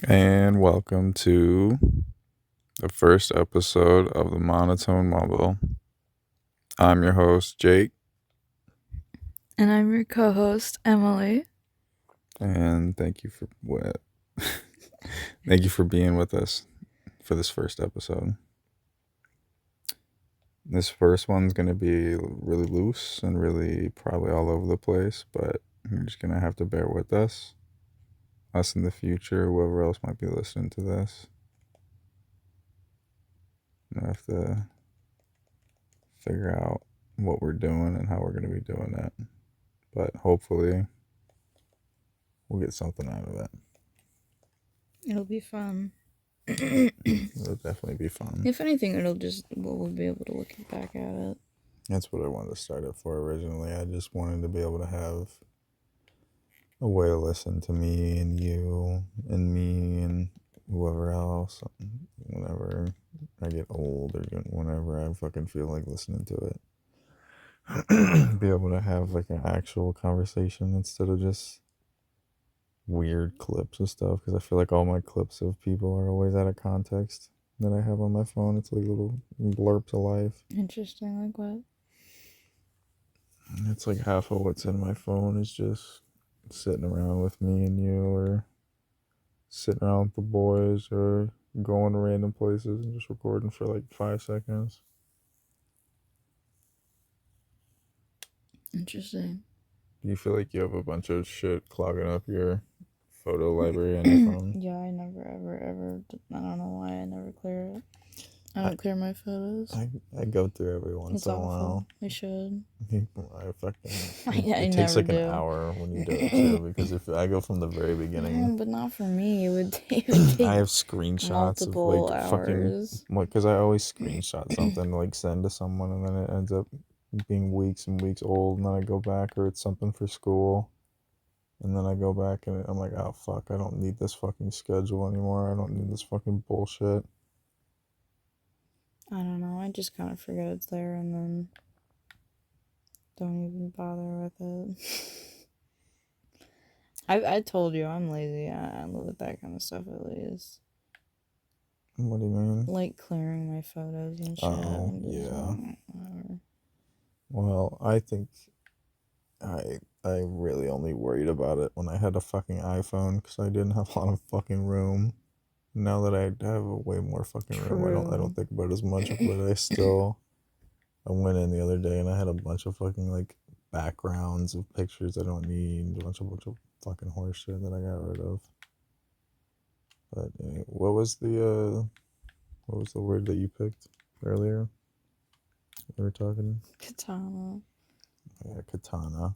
And welcome to the first episode of the Monotone Mumble. I'm your host, Jake. And I'm your co-host, Emily. And thank you for thank you for being with us for this first episode. This first one's gonna be really loose and really probably all over the place, but you're just gonna have to bear with us. Us in the future, whoever else might be listening to this. I have to figure out what we're doing and how we're gonna be doing it. But hopefully we'll get something out of it. It'll be fun. It'll definitely be fun. If anything, we'll be able to look back at it. That's what I wanted to start it for originally. I just wanted to be able to have a way to listen to me and you and me and whoever else whenever I get old or whenever I fucking feel like listening to it. Be able to have like an actual conversation instead of just weird clips of stuff, because I feel like all my clips of people are always out of context that I have on my phone. It's like little blurps of life. Interesting, like what? It's like half of what's in my phone is just sitting around with me and you, or sitting around with the boys, or going to random places and just recording for like 5 seconds. Interesting. Do you feel like you have a bunch of shit clogging up your photo library on your phone? Yeah, I never, ever. I don't know why I never clear it. I don't clear my photos. I go through every once It's in a awful. while. I should. I fucking. I It takes never like an do. hour when you do it too, because if I go from the very beginning. No, but not for me. It would take I have screenshots multiple of like hours. fucking, like, because I always screenshot something to like send to someone, and then it ends up being weeks and weeks old, and then I go back, or it's something for school, and then I go back and I'm like, oh fuck, I don't need this fucking schedule anymore. I don't need this fucking bullshit. I don't know. I just kind of forget it's there and then don't even bother with it. I told you I'm lazy. I live with that kind of stuff at least. What do you mean? Like clearing my photos and shit. Oh, yeah. Whatever. Well, I think I really only worried about it when I had a fucking iPhone, because I didn't have a lot of fucking room. Now that I have a way more fucking room, I don't think about it as much, but I went in the other day and I had a bunch of fucking like backgrounds of pictures I don't need, a bunch of fucking horse shit that I got rid of. But what was the word that you picked earlier? We were talking. Katana. Yeah, katana.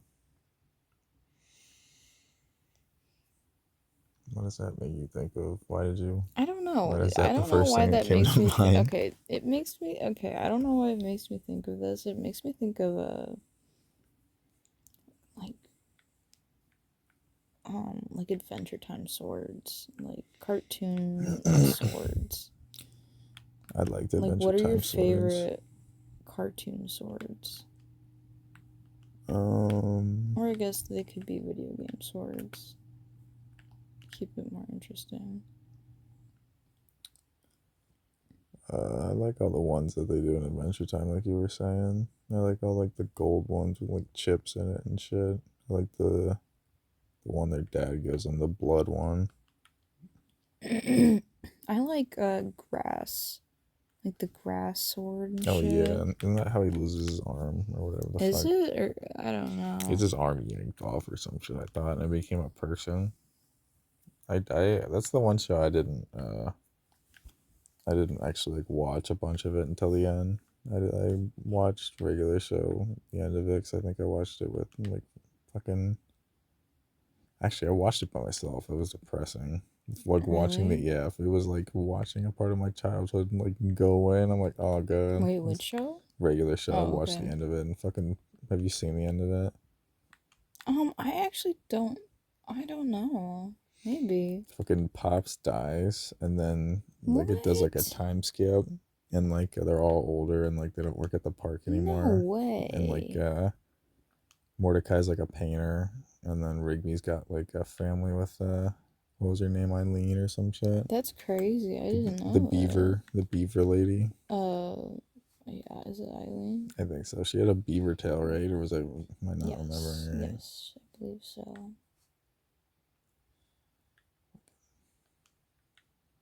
What does that make you think of? Why did you? I don't know. Why is I that the don't know first why thing that that came makes to me mind? okay, it makes me okay, I don't know why it makes me think of this. It makes me think of like like Adventure Time swords, like cartoon swords. I liked Like Adventure what are your Time swords. favorite cartoon swords? Um, Or I guess they could be video game swords. Keep it more interesting. I like all the ones that they do in Adventure Time, like you were saying. I like all like the gold ones with like chips in it and shit. I like the one their dad gives them, the blood one. I like grass. Like the grass sword and Oh shit. yeah, isn't that how he loses his arm or whatever the Is fuck? it? Or I don't know. It's his arm yanked off or some shit, I thought, and it became a person. I that's the one show I didn't actually like watch a bunch of it until the end. I watched regular show the end of it, because I think I watched it with like fucking. Actually, I watched it by myself. It was depressing. Like watching Really? yeah, if it was like watching a part of my childhood like go away, and I'm like, oh god. Wait, which show? Regular show. I Oh, watched okay. the end of it and fucking. Have you seen the end of it? I actually don't. I don't know. Maybe. Fucking Pops dies, and then like it does like a What? time skip, and like they're all older, and like they don't work at the park No anymore, and like way. Mordecai's like a painter, and then Rigby's got like a family with what was her name, Eileen or some shit? That's crazy. I didn't The know beaver lady. that. Yeah, is it Eileen? I think so. She had a beaver tail, right? Or was I? Am I not remembering Yes, right? yes, I believe so.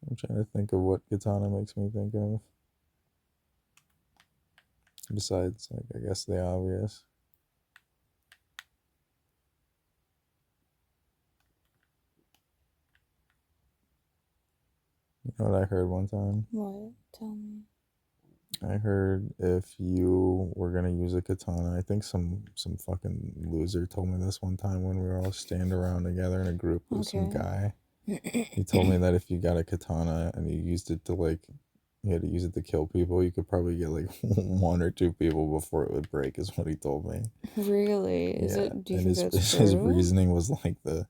I'm trying to think of what katana makes me think of. Besides, like, I guess the obvious. You know what I heard one time? What? Tell me. I heard if you were gonna use a katana, I think some fucking loser told me this one time when we were all standing around together in a group with some Okay. guy. He told me that if you got a katana and you used it to like, you had to use it to kill people, you could probably get like one or two people before it would break, is what he told me. Really? Is Yeah, it? Do you and think that's his true? reasoning was like the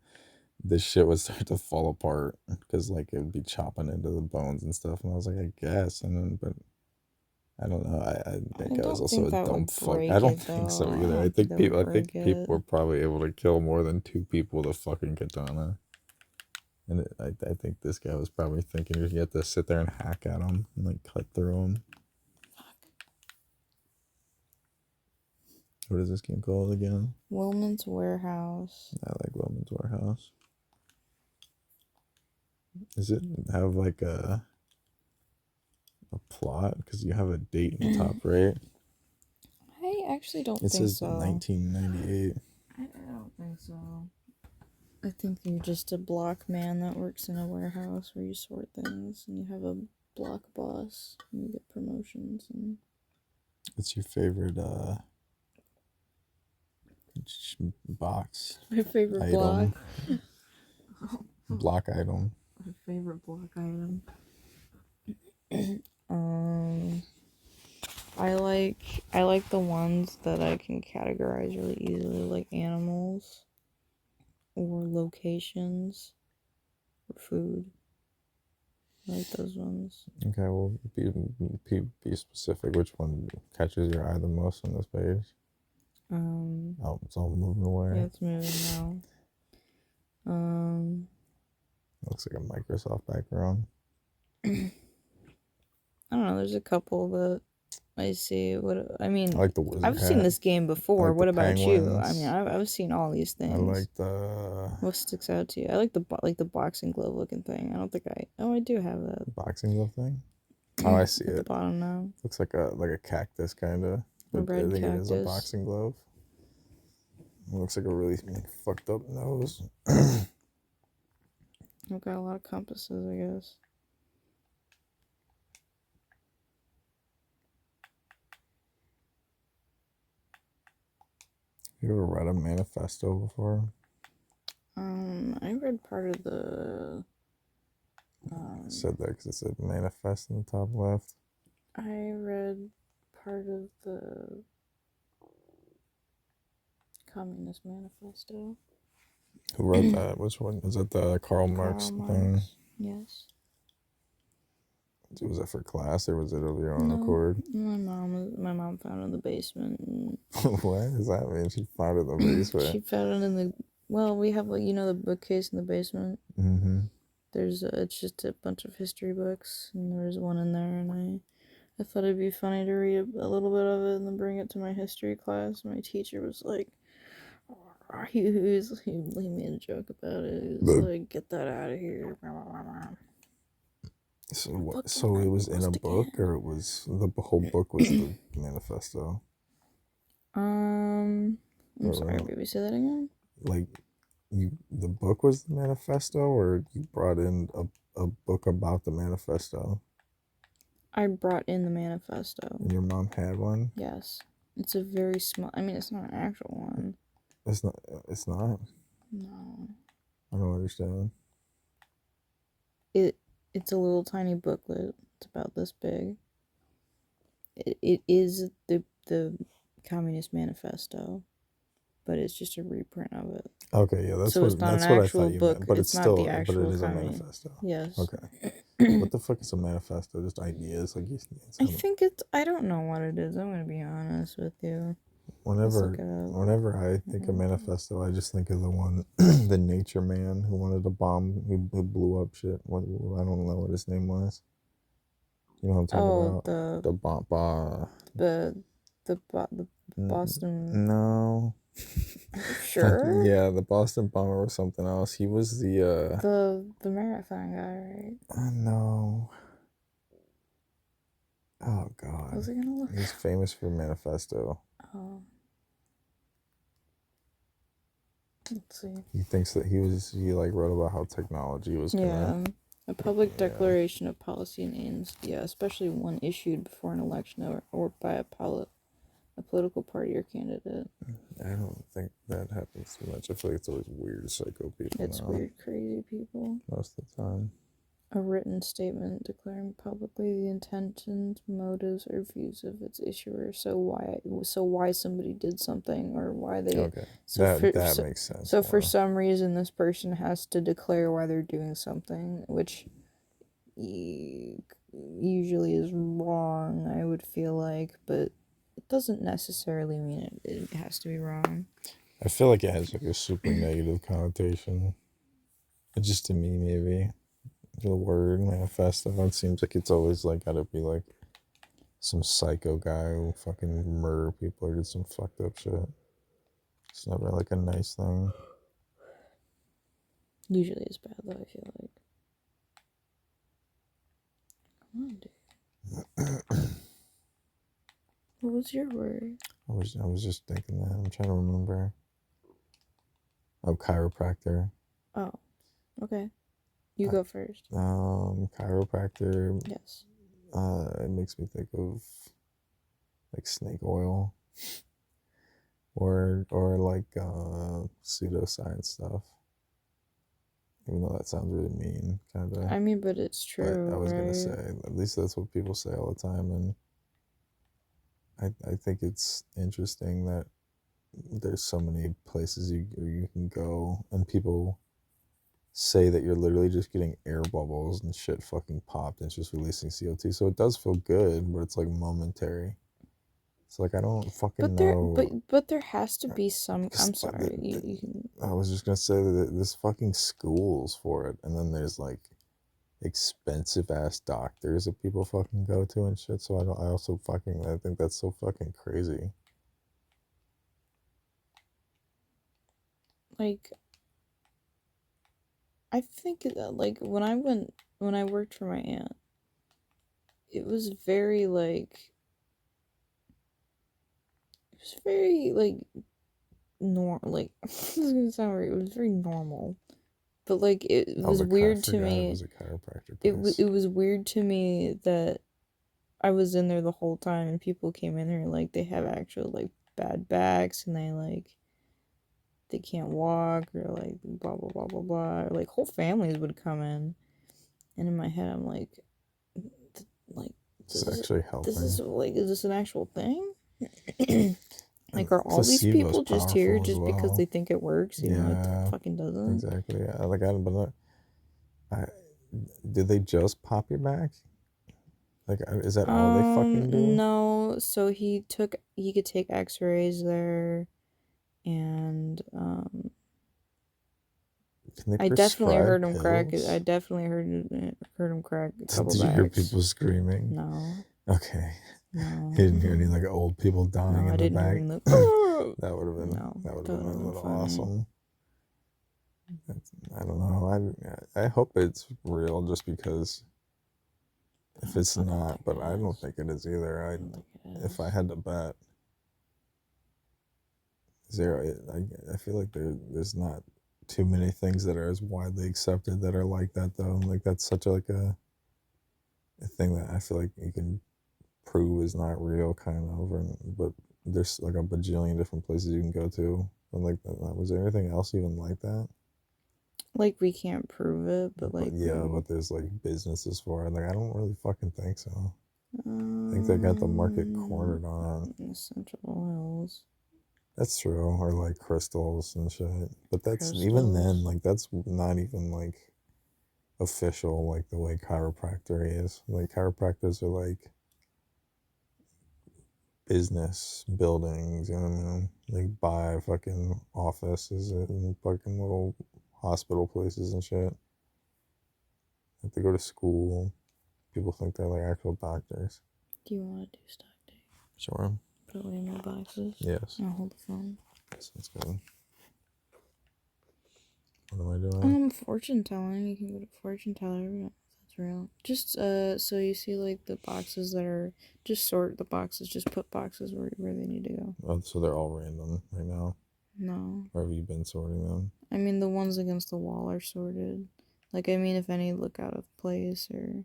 shit would start to fall apart because like it would be chopping into the bones and stuff. And I was like, I guess, and then but I don't know. That I guy was don't also think a that dumb would fuck. I break don't it think so though. I either. don't think that would I think break people it. were probably able to kill more than two people with a fucking katana. And I think this guy was probably thinking you have to sit there and hack at him and like cut through him. What is this game called again? Woman's Warehouse. I like Woman's Warehouse. Does it have like a plot? Because you have a date in the top right. I actually don't It think says so. 1998. I don't think so. I think you're just a block man that works in a warehouse where you sort things and you have a block boss and you get promotions and What's your favorite box my favorite block. item? Block item. My favorite block item. um I like the ones that I can categorize really easily, like animals or locations or food. I like those ones. Okay, well, be specific. Which one catches your eye the most on this page? Oh, it's all moving Yeah, away. it's moving now. Looks like a Microsoft background. I don't know. There's a couple that I see. What I I mean, like the wizard I've seen hat. this game I before. like the What about you? I mean, penguins. I've seen all these I like things. the What sticks out to you? I like the boxing glove looking thing. I don't think I. Oh, I do have that boxing glove thing. Oh, I see at the it. bottom now. Looks like a cactus kind of, A but I red think it is a cactus. boxing glove. It looks like a really fucked up nose. I've got a lot of compasses, I guess. You ever read a manifesto before? I read part of the. I said that because it said manifest in the top left. I read part of the Communist Manifesto. Who wrote that? Which one? Is it the Karl Karl Marx thing? Marx. Yes. Was it for class or was it of your own No, accord? my mom found it in the basement. And What does that mean? She found it in the she basement. found it in the. Well, we have, like, the bookcase in the basement. Mm-hmm. It's just a bunch of history books, and there's one in there, and I thought it'd be funny to read a little bit of it and then bring it to my history class. My teacher was like, he made a joke about it. He was like, "Get that out of here." So what? Fucking So it was in a racist book, again. or it was the whole book was the manifesto? I'm sorry, Or baby. Say that again. like the book was the manifesto, or you brought in a book about the manifesto, I brought in the manifesto. and your mom had one. Yes, it's a very small. I mean, it's not an actual one. It's not. It's not. No, I don't understand. it's a little tiny booklet. It's about this big. It is the Communist Manifesto, but it's just a reprint of it. Okay, yeah, So it's not an that's what I actual thought you meant. book. But it's It's not the still, but it actual is a communist. manifesto. Yes. Okay. What the fuck is a manifesto? Just ideas, like you. I think it's. I don't know what it is. I'm gonna be honest with you. Let's look Whenever, it up. whenever I think of manifesto, I just think of the one, the nature man who wanted to bomb, who blew up shit. I don't know what his name was. You know what I'm talking Oh, about? The bomb. the the Boston. No. Are you sure? Yeah, the Boston bomber was something else. He was The marathon guy, right? no. Oh What was God. I gonna look? He's famous for manifesto. Oh, let's see. He thinks that he like wrote about how technology was gonna. Yeah, a public Yeah. declaration of policy and aims. Yeah, especially one issued before an election or by a political party or candidate. I don't think that happens too much. I feel like it's always weird psycho people It's now, weird, crazy people. most of the time. A written statement declaring publicly the intentions, motives, or views of its issuer. So why somebody did something or why they Okay. so That for that so, makes sense so for more. some reason this person has to declare why they're doing something, which usually is wrong, I would feel like, but it doesn't necessarily mean it has to be wrong. I feel like it has like a super negative connotation. Just to me maybe. The word manifesto, it seems like it's always like gotta be like some psycho guy who fucking murder people or did some fucked up shit. It's never like a nice thing. Usually it's bad though, I feel like. Come on, dude. What was your word? I was just thinking that. I'm trying to remember. Oh, chiropractor. Oh, okay. You go first. Chiropractor. Yes. It makes me think of like snake oil or like pseudoscience stuff. Even though that sounds really mean, kind of. I mean, but it's But I true, was gonna say, right? at least that's what people say all the time, and I think it's interesting that there's so many places you can go, and people say that you're literally just getting air bubbles and shit fucking popped, and it's just releasing CO2. So it does feel good, but it's like momentary. It's like I don't fucking But there, know but there has to be some. because I'm sorry. You can. I was just gonna say that there's fucking schools for it, and then there's like expensive ass doctors that people fucking go to and shit. So I also fucking I think that's so fucking crazy. Like, I think that, like, when I worked for my aunt, it was very like it was very like like this is gonna sound weird. It was very normal, but like it Oh, was I weird to forgot it me. was a chiropractor place. It was weird to me that I was in there the whole time and people came in there like they have actual like bad backs and they can't walk or like blah blah blah blah blah. Or, like whole families would come in, and in my head I'm like It's this is actually this helping. is like is this an actual thing? And Like are all these placebo's people just here powerful as just because they well. think it works even though it Yeah, fucking doesn't? exactly. Yeah, like I did they just pop your back? Like, is that all they fucking do? No. So he could take X-rays there, and Can they I definitely prescribe heard him crack it. I pills? definitely heard him crack a couple Did you hear backs. people screaming? No, Okay. no, You didn't hear any like old people dying no. I in the didn't hear back. him look. That would have been No, that would that have would been have a been little funny. awesome. I don't know. I hope it's real just because I if don't it's fucking not, think but it I don't is. think it is either. I don't think it If I is. had to bet, zero. I feel like there's not too many things that are as widely accepted that are like that though. Like that's such like a thing that I feel like you can prove is not real, kind of. But there's like a bajillion different places you can go to. And like, was there anything else even like that? Like we can't prove it, but But like yeah, we. but there's like businesses for it. Like I don't really fucking think so. I think they got the market Um, cornered on it. essential oils, That's true. Or like crystals and shit. But that's even then, crystals. like that's not even like official like the way chiropractor is. Like chiropractors are like business buildings, you know what I mean? They buy fucking offices and fucking little hospital places and shit. Like they go to school. People think they're like actual doctors. Do you want to do stock take? Sure. Put away in your boxes. Yes. I'll hold the phone. Sounds good. What am I doing? Fortune telling. You can go to fortune teller. I don't know if that's real. Just so you see like the boxes that are just sort the boxes. Just put boxes where they need to go. Oh, so they're all random right now. No. Or have you been sorting them? I mean the ones against the wall are sorted. Like I mean if any look out of place or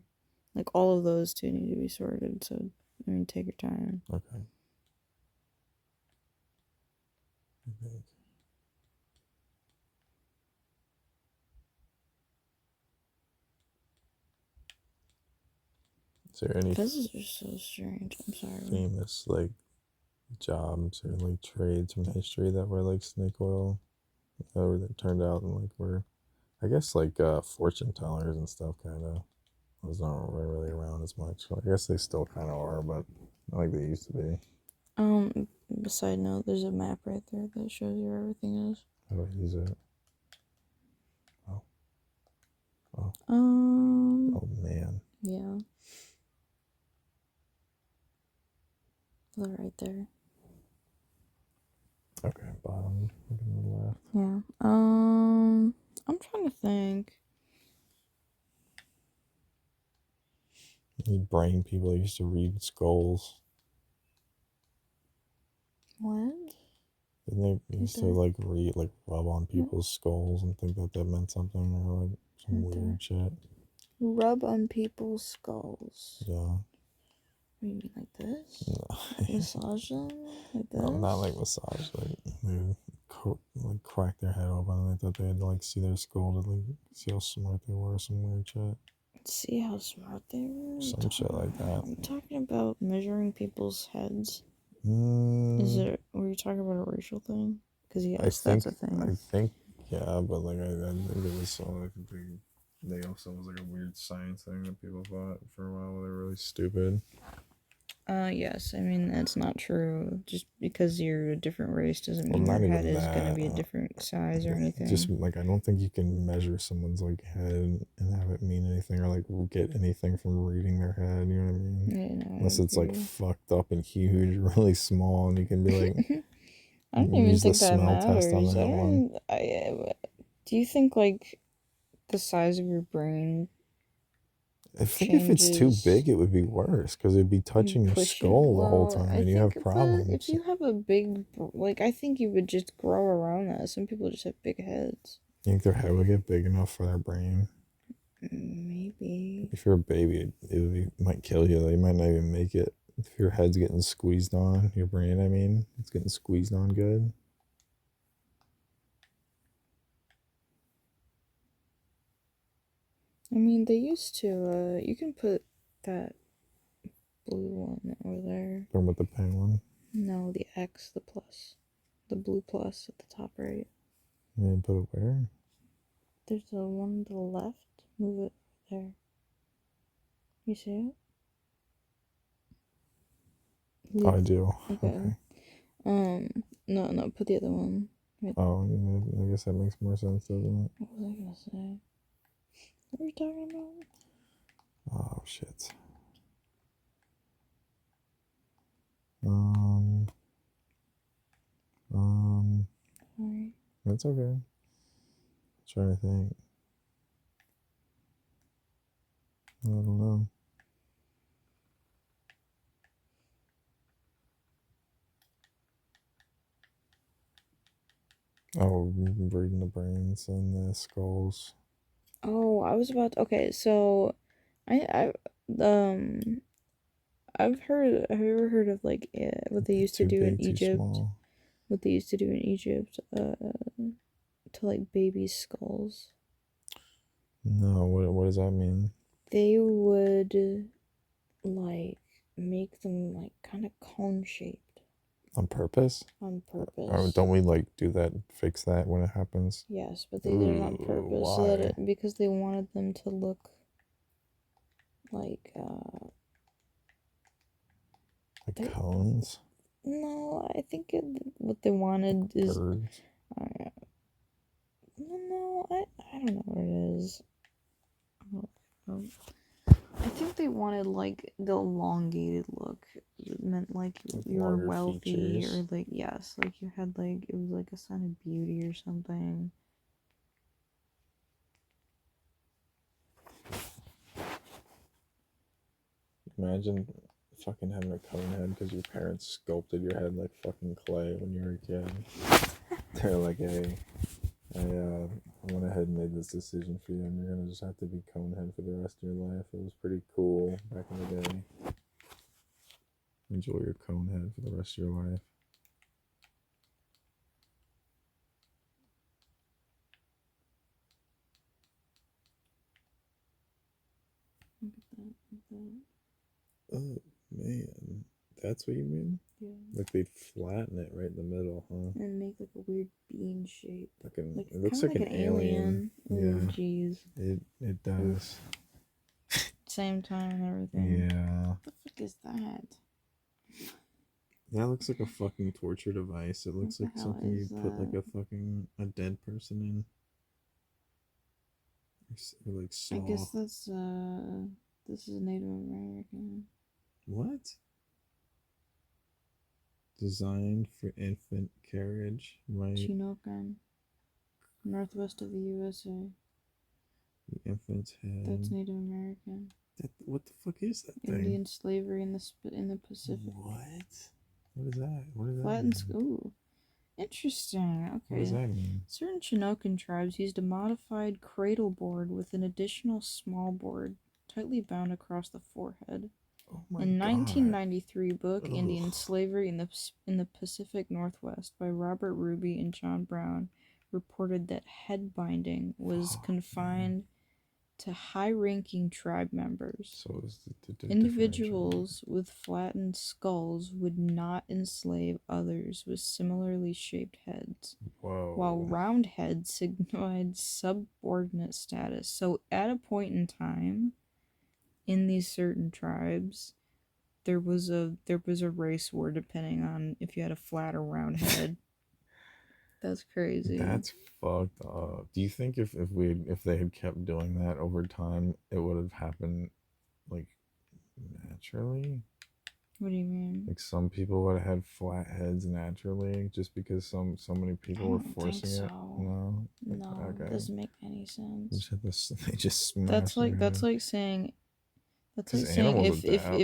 like all of those two need to be sorted. So I mean take your time. Okay. I think. Is there any Businesses are so strange. I'm sorry. famous like jobs or like trades from history that were like snake oil, or that turned out and like were, I guess like fortune tellers and stuff kind of was not really around as much. I guess they still kind of are, but not like they used to be. Side note, there's a map right there that shows you where everything is. How do I use it? Oh, oh, oh man. Yeah. They're right there. Okay, bottom, looking to the left. Yeah. I'm trying to think. These brain people used to read skulls. What? Didn't they used to like read, like rub on people's skulls and think that that meant something, or like some weird shit? Rub on people's skulls. Yeah. What do you mean, like this? Like massage them? Like this? No, not like massage. Like they like crack their head open and they thought they had to like see their skull to like see how smart they were, some weird shit. See how smart they were? Some shit like that. I'm talking about measuring people's heads. Mm, Is it? Were you talking about a racial thing? Because yes, I think, that's a thing. yeah, but like I think it was so like a big. They also was like a weird science thing that people thought for a while. They were really stupid. Yes. I mean, that's not true. Just because you're a different race doesn't Well, mean not your even head is going to that. be a different size or anything. Just like I don't think you can measure someone's like head and have it mean anything or like get anything from reading their head. You know what I mean? Yeah, no, Unless it's like fucked up and huge, really small, and you can be like, I don't even use the think that smell test on matters. that one. Do you think like the size of your brain I think if it's too changes? big, it would be worse because it'd be You touching your push it. skull the whole Well, time, I and you think, have but if problems. you have a big, like, I think you would just grow around that. Some people just have big heads. You think their head would get big enough for their brain? Maybe. If you're a baby, it might kill you. You might not even make it. If your head's getting squeezed on, your brain, I mean, it's getting squeezed on good. I mean, they used to, you can put that blue one over there. From with the penguin. No, the X, the plus. The blue plus at the top right. You put it where? There's the one to the left. Move it there. You see it? Oh, I do. Okay. No, put the other one. Oh, I guess that makes more sense, doesn't it? What was I gonna say? What were you talking about? Oh, shit. Sorry. That's okay. I'm trying to think. I don't know. Oh, reading the brains and the skulls. Oh, I was about to, okay, so um I've heard, have you ever heard of like what they used to Too do in big, too Egypt? small. What they used to do in Egypt to like baby skulls. No, what does that mean? They would like make them like kind of cone shaped On purpose? on Oh, purpose. don't we like do that, fix that when it happens? Yes, but they did it on purpose so that Why? because they wanted them to look like Like cones? No, I think what they wanted is. Birds. No, I don't know what it is. I think they wanted like the elongated look. It meant like you were Longer wealthy features. or like yes, like you had like it was like a sign of beauty or something. Imagine fucking having a cone head because your parents sculpted your head like fucking clay when you were a kid. They're like, hey, I went ahead and made this decision for you, and you're gonna just have to be cone head for the rest of your life. It was pretty cool back in the day. Enjoy your cone head for the rest of your life. Look at that. Look at that. Oh man, that's what you mean? Yeah. Like they'd flatten it right in the middle, huh? And make like a weird bean shape. Like Like it kind looks of like like an an alien. alien. Yeah, Oh, jeez. it does. Same time and everything. Yeah, What the fuck is that? that looks like a fucking torture device. It What looks the like hell something is you'd put like that? a dead person in. Or like I saw. guess this is Native American. What? Designed for infant carriage, right? Chinocan, northwest of the USA. The infant's That's head. Native American. What the fuck is that thing? Indian slavery in the Pacific. What? What is that? What does that Flattened. mean? Ooh, interesting. What does Okay. that mean? Certain Chinocan tribes used a modified cradle board with an additional small board tightly bound across the forehead. Oh my In god. 1993 book Ugh. Indian Slavery in the Pacific Northwest by Robert Ruby and John Brown reported that head binding was Oh man. confined to high-ranking tribe members. So it's the differentiate. Individuals with flattened skulls would not enslave others with similarly shaped heads, while Whoa. round heads signified subordinate status. So at a point in time in these certain tribes, there was a race war depending on if you had a flat or round head. That's crazy. That's fucked up. Do you think if they had kept doing that over time, it would have happened like naturally? What do you mean? Like some people would have had flat heads naturally just because so many I people were don't think forcing it. so. No, No, it okay. doesn't make any They sense. just had this. They just That's smashed their like head. that's Because like saying animals if adapt.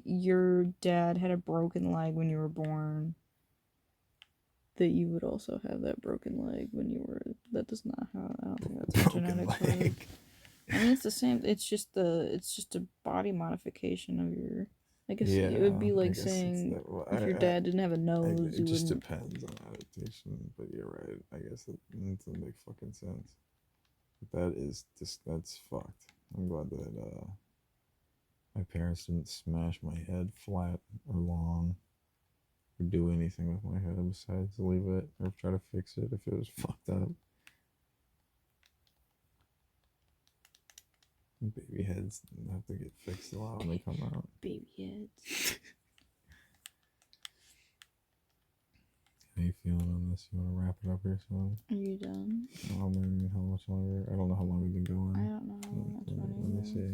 your dad had a broken leg when you were born, that you would also have that broken leg when you were. That does not how. I don't think that's how Broken genetics work. leg. I mean, it's the same. It's just a body modification of your. I guess it would Yeah, be I like guess it's saying that. Well, if your dad didn't have a nose, it you just wouldn't. depends on adaptation, but you're right. I guess it doesn't make fucking sense. But that is just that's fucked. I'm glad that my parents didn't smash my head flat or long or do anything with my head besides leave it or try to fix it if it was fucked up. Baby heads have to get fixed a lot when they come out. Baby heads. How you feeling on this? You want to wrap it up here, son? Are you done? Oh man, how much longer? I don't know how long we've been going. I don't know how much Let me money. see.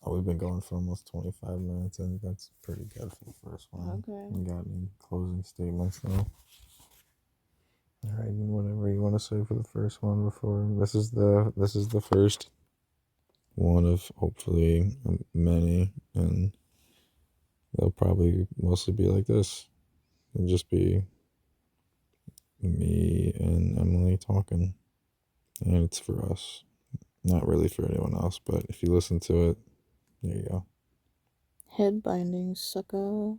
Oh, we've been going for almost 25 minutes. I think that's pretty good for the first one. Okay. You got any closing statements though? All right, whatever you want to say for the first one before this is the first one of hopefully many, and they'll probably mostly be like this. It'll just be me and Emily talking, and it's for us, not really for anyone else. But if you listen to it, there you go. Head binding, sucker.